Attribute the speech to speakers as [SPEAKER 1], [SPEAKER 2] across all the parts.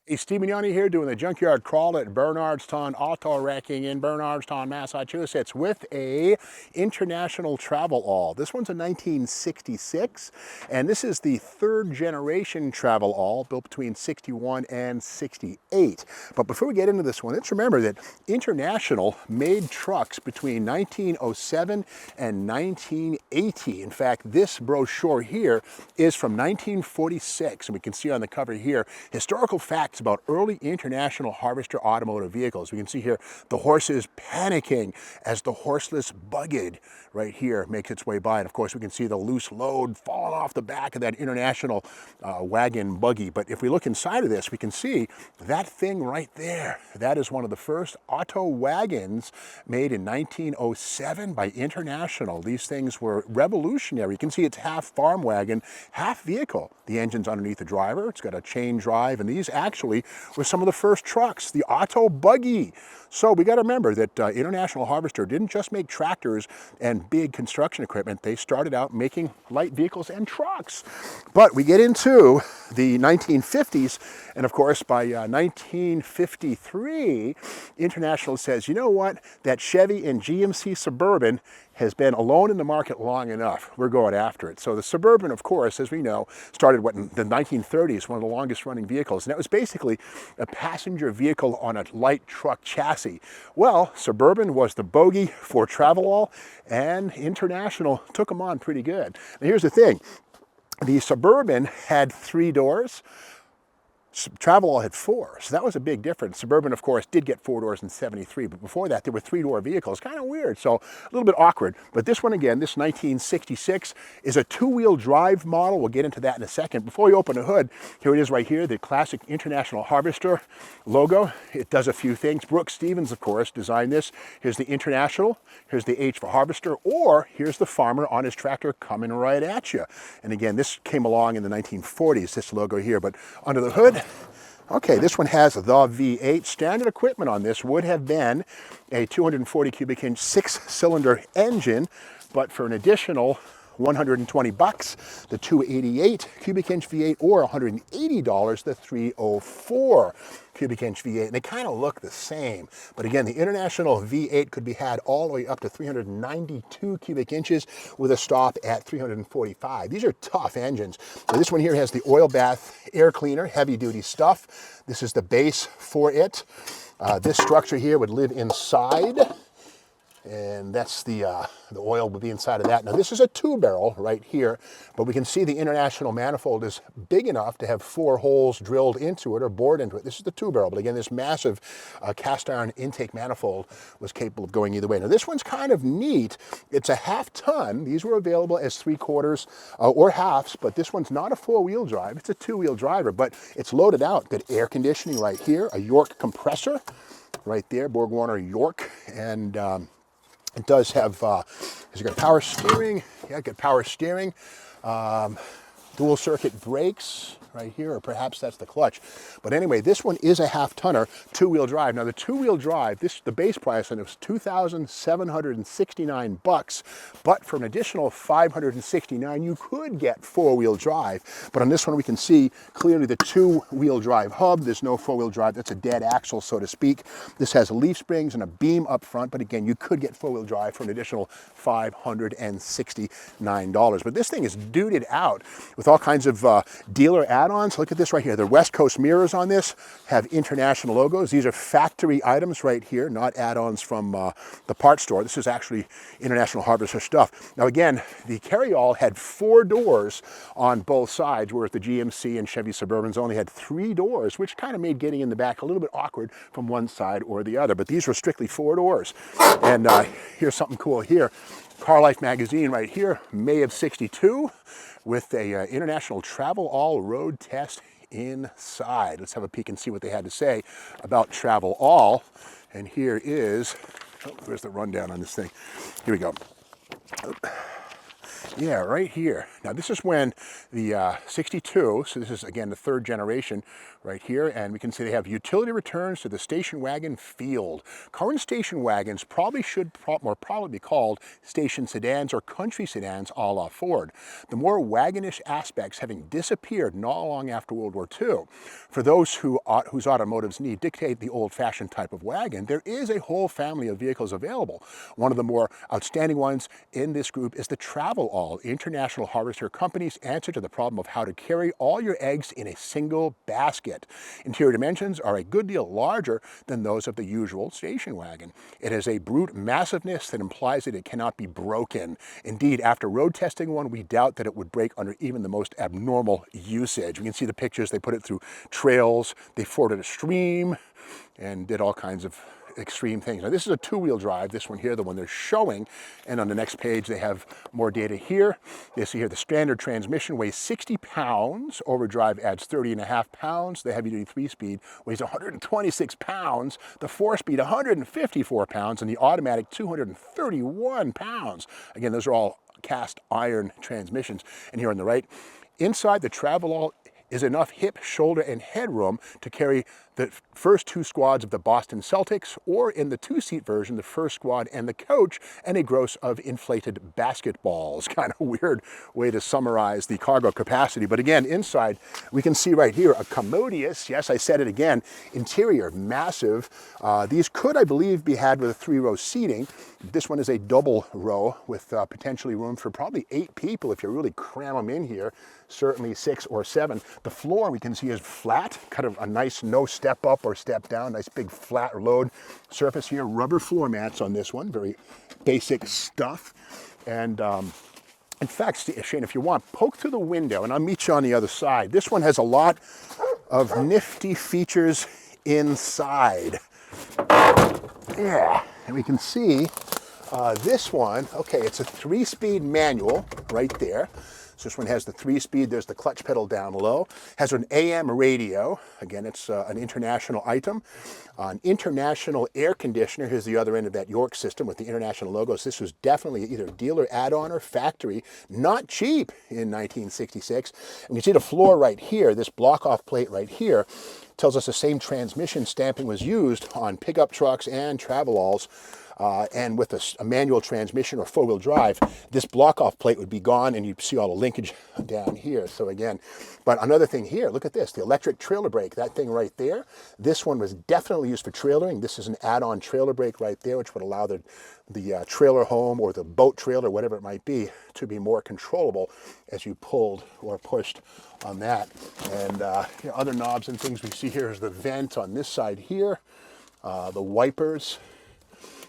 [SPEAKER 1] Hey, Steve Mignoni here doing the Junkyard Crawl at Bernardstown Auto Wrecking in Bernardstown, Massachusetts with a International Travelall. This one's a 1966, and this is the third generation Travelall built between 61 and 68. But before we get into this one, let's remember that International made trucks between 1907 and 1980. In fact, this brochure here is from 1946, and we can see on the cover here historical facts about early International Harvester automotive vehicles. We can see here the horses panicking as the horseless buggy right here makes its way by. And of course, we can see the loose load falling off the back of that International wagon buggy. But if we look inside of this, we can see that thing right there. That is one of the first auto wagons made in 1907 by International. These things were revolutionary. You can see it's half farm wagon, half vehicle. The engine's underneath the driver. It's got a chain drive, and these actually were some of the first trucks, the auto buggy. So we got to remember that International Harvester didn't just make tractors and big construction equipment. They started out making light vehicles and trucks. But we get into the 1950s, and of course by 1953, International says, you know what, that Chevy and GMC Suburban has been alone in the market long enough. We're going after it. So the Suburban, of course, as we know, started in the 1930s, one of the longest running vehicles. And that was basically a passenger vehicle on a light truck chassis. Well, Suburban was the bogey for Travelall, and International took them on pretty good. Now here's the thing. The Suburban had 3 doors. Travelall had 4, so that was a big difference. Suburban, of course, did get 4 doors in 73, but before that, there were 3-door vehicles. Kind of weird, so a little bit awkward. But this one, again, this 1966, is a 2-wheel drive model. We'll get into that in a second. Before we open the hood, here it is right here, the classic International Harvester logo. It does a few things. Brooks Stevens, of course, designed this. Here's the International, here's the H for Harvester, or here's the farmer on his tractor coming right at you. And again, this came along in the 1940s, this logo here, but under the hood, okay, this one has the V8. Standard equipment on this would have been a 240 cubic inch 6-cylinder engine, but for an additional $120, the 288 cubic inch V8, or $180, the 304 cubic inch V8. And they kind of look the same. But again, the International V8 could be had all the way up to 392 cubic inches with a stop at 345. These are tough engines. So this one here has the oil bath air cleaner, heavy duty stuff. This is the base for it. This structure here would live inside, and that's the oil would be inside of that. Now this is a 2-barrel right here, but we can see the International manifold is big enough to have 4 holes drilled into it or bored into it. This is the 2-barrel, but again, this massive cast iron intake manifold was capable of going either way. Now this one's kind of neat. It's a 1/2 ton. These were available as 3/4 or halves, but this one's not a 4-wheel drive. It's a 2-wheel driver, but it's loaded out. Good air conditioning right here, a York compressor right there, Borg Warner York, and it does have, has it got power steering? Yeah, got power steering. Dual circuit brakes right here, or perhaps that's the clutch. But anyway, this one is a 1/2 tonner, 2-wheel drive. Now the 2-wheel drive, the base price on it was $2,769, but for an additional $569, you could get 4-wheel drive. But on this one, we can see clearly the 2-wheel drive hub. There's no 4-wheel drive. That's a dead axle, so to speak. This has leaf springs and a beam up front, but again, you could get 4-wheel drive for an additional $569. But this thing is duded out with all kinds of dealer add-ons. Look at this right here. The West Coast mirrors on this have International logos. These are factory items right here, not add-ons from the parts store. This is actually International Harvester stuff. Now again, the carryall had 4 doors on both sides, whereas the GMC and Chevy Suburbans only had 3 doors, which kind of made getting in the back a little bit awkward from one side or the other. But these were strictly 4 doors. And here's something cool here. Car Life magazine right here, May of '62, with a International Travelall road test inside. Let's have a peek and see what they had to say about Travelall. And here is, oh, where's the rundown on this thing? Here we go. Yeah, right here. Now this is when the 62, so this is again the third generation right here, and we can see they have utility returns to the station wagon field. Current station wagons probably should more probably be called station sedans or country sedans a la Ford. The more wagonish aspects having disappeared not long after World War II. For those whose automotives need dictate the old-fashioned type of wagon, there is a whole family of vehicles available. One of the more outstanding ones in this group is the Travelall, International Harvester Company's answer to the problem of how to carry all your eggs in a single basket. Interior dimensions are a good deal larger than those of the usual station wagon. It has a brute massiveness that implies that it cannot be broken. Indeed, after road testing one, we doubt that it would break under even the most abnormal usage. We can see the pictures. They put it through trails, they forded a stream, and did all kinds of extreme things. Now this is a two-wheel drive, this one here, the one they're showing, and on the next page they have more data here. They see here the standard transmission weighs 60 pounds, overdrive adds 30.5 pounds, the heavy-duty 3-speed weighs 126 pounds, the 4-speed 154 pounds, and the automatic 231 pounds. Again, those are all cast iron transmissions. And here on the right, inside the Travelall is enough hip, shoulder, and headroom to carry the first two squads of the Boston Celtics, or in the two-seat version, the first squad and the coach, and a gross of inflated basketballs. Kind of weird way to summarize the cargo capacity. But again, inside, we can see right here a commodious, yes, I said it again, interior, massive. These could, I believe, be had with a 3-row seating. This one is a double row with potentially room for probably 8 people if you really cram them in here. Certainly 6 or 7. The floor we can see is flat, kind of a nice no step up or step down, nice big flat load surface here. Rubber floor mats on this one, very basic stuff. And in fact, Shane, if you want, poke through the window and I'll meet you on the other side. This one has a lot of nifty features inside. Yeah, and we can see this one, okay, it's a 3-speed manual right there. So this one has the 3-speed, there's the clutch pedal down low. Has an AM radio, again it's an international item. An international air conditioner, here's the other end of that York system with the international logos. This was definitely either dealer add-on or factory, not cheap in 1966. And you see the floor right here, this block-off plate right here, tells us the same transmission stamping was used on pickup trucks and Travelalls. And with a manual transmission or 4-wheel drive, this block-off plate would be gone and you'd see all the linkage down here. So again, but another thing here, look at this, the electric trailer brake, that thing right there. This one was definitely used for trailering. This is an add-on trailer brake right there, which would allow the trailer home or the boat trailer, whatever it might be, to be more controllable as you pulled or pushed on that. And you know, other knobs and things we see here is the vent on this side here, the wipers.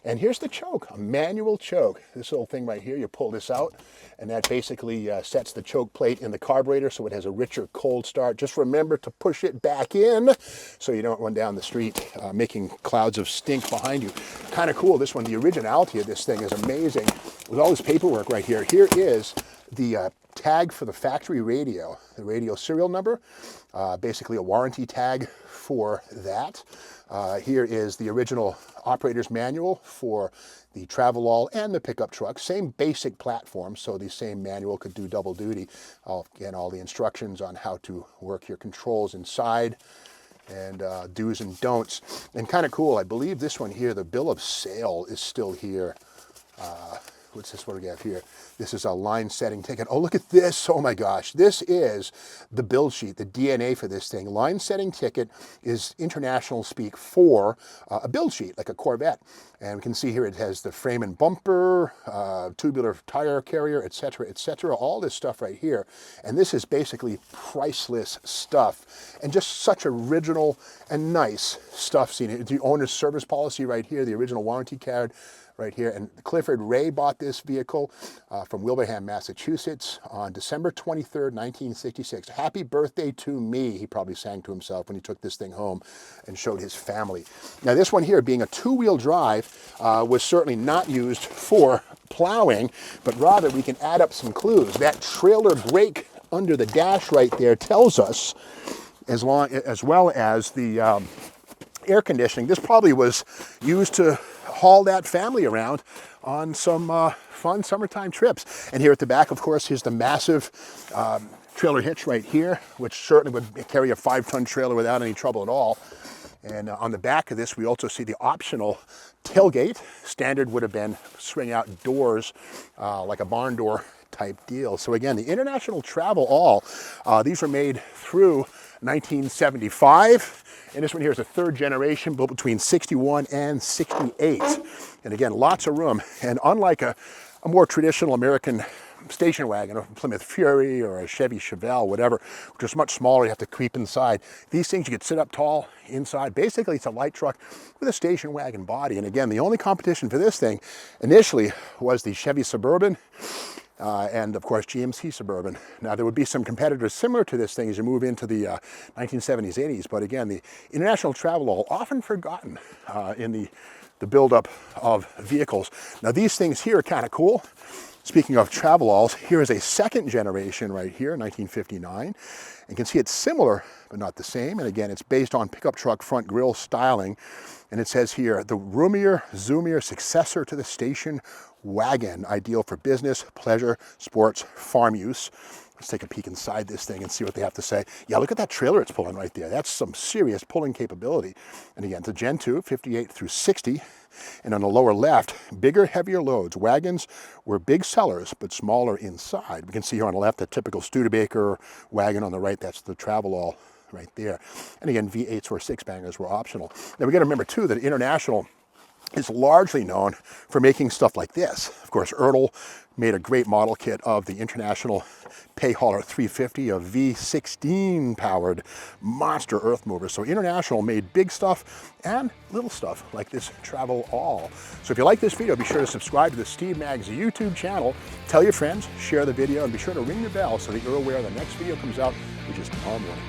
[SPEAKER 1] And here's the choke, a manual choke. This little thing right here, you pull this out, and that basically sets the choke plate in the carburetor so it has a richer cold start. Just remember to push it back in so you don't run down the street making clouds of stink behind you. Kind of cool, this one, the originality of this thing is amazing. With all this paperwork right here, here is the tag for the factory radio, the radio serial number, basically a warranty tag for that. Here is the original operator's manual for the Travelall and the pickup truck. Same basic platform, so the same manual could do double duty. Again, all the instructions on how to work your controls inside and do's and don'ts. And kind of cool, I believe this one here, the bill of sale is still here. What's this, what do we have here? This is a line setting ticket. Oh, look at this. Oh my gosh. This is the build sheet, the DNA for this thing. Line setting ticket is international speak for a build sheet, like a Corvette. And we can see here it has the frame and bumper, tubular tire carrier, etc., all this stuff right here. And this is basically priceless stuff. And just such original and nice stuff seen. The owner's service policy right here, the original warranty card right here. And Clifford Ray bought this vehicle from Wilbraham, Massachusetts on December 23rd, 1966. Happy birthday to me, he probably sang to himself when he took this thing home and showed his family. Now this one here, being a 2-wheel drive, was certainly not used for plowing, but rather we can add up some clues. That trailer brake under the dash right there tells us, as well as the air conditioning, this probably was used to haul that family around on some fun summertime trips. And here at the back, of course, here's the massive trailer hitch right here, which certainly would carry a 5-ton trailer without any trouble at all. And on the back of this, we also see the optional tailgate. Standard would have been swing out doors, like a barn door type deal. So again, the International Travelall, these were made through 1975. And this one here is a 3rd generation, built between 61 and 68. And again, lots of room. And unlike a more traditional American station wagon, a Plymouth Fury or a Chevy Chevelle, whatever, which is much smaller, you have to creep inside. These things, you could sit up tall inside. Basically, it's a light truck with a station wagon body. And again, the only competition for this thing initially was the Chevy Suburban, and of course GMC Suburban. Now there would be some competitors similar to this thing as you move into the 1970s, 80s, but again, the International Travelall, often forgotten in the buildup of vehicles. Now these things here are kind of cool. Speaking of Travelalls, here is a 2nd generation right here, 1959. And you can see it's similar, but not the same. And again, it's based on pickup truck front grille styling. And it says here, the roomier, zoomier successor to the station wagon, ideal for business, pleasure, sports, farm use. Let's take a peek inside this thing and see what they have to say. Yeah, look at that trailer it's pulling right there. That's some serious pulling capability. And again, it's a Gen 2, 58 through 60. And on the lower left, bigger, heavier loads. Wagons were big sellers, but smaller inside. We can see here on the left, the typical Studebaker wagon. On the right, that's the Travelall right there. And again, V8s or 6-bangers were optional. Now we got to remember too that International is largely known for making stuff like this. Of course, Ertl made a great model kit of the International Pay Hauler 350, a V16 powered monster earth mover. So International made big stuff and little stuff like this Travelall. So if you like this video, be sure to subscribe to the Steve Maggs YouTube channel. Tell your friends, share the video, and be sure to ring the bell so that you're aware the next video comes out, which is tomorrow morning.